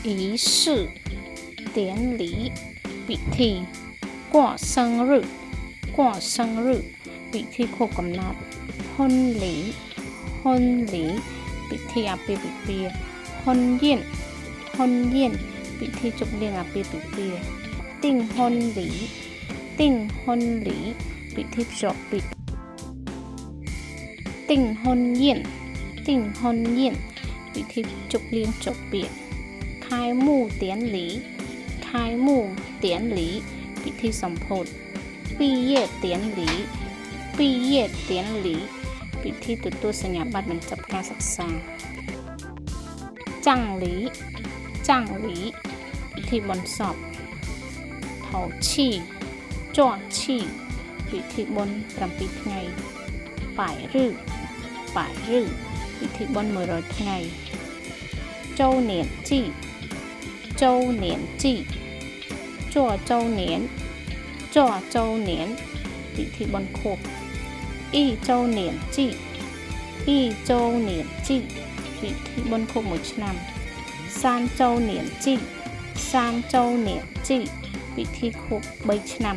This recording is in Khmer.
仪式典礼ពិធី过生日ពិធីខួបកំណត់婚礼ពិធីអាពាហ៍ពិពាហ៍婚宴ពិធីជប់លៀងអាពាហ៍ពិពាហ៍ទិញ婚礼ពិធីភ្ជាប់ពាក្យទិញ婚宴ពិធីជប់លៀងចប់ពាក្យ开幕典礼ពិធីសម្ពោធ毕业典礼ពិធីទទួលសញ្ញាបត្របញ្ចប់ការសិក្សាចាំងលីពិធីបុណ្យសពថោឈីពិធីបុណ្យ7ថ្ងៃប៉ែរឺពិធីបុណ្យ100ថ្ងៃចូលនានជីจั่วเจ้าเหนียนពិធីបុណ្យខួបអ៊ីโจเหนียนជីពិធីបុណ្យខួប1ឆ្នាំសានโจเหนียนជីពិធីខួប3ឆ្នាំ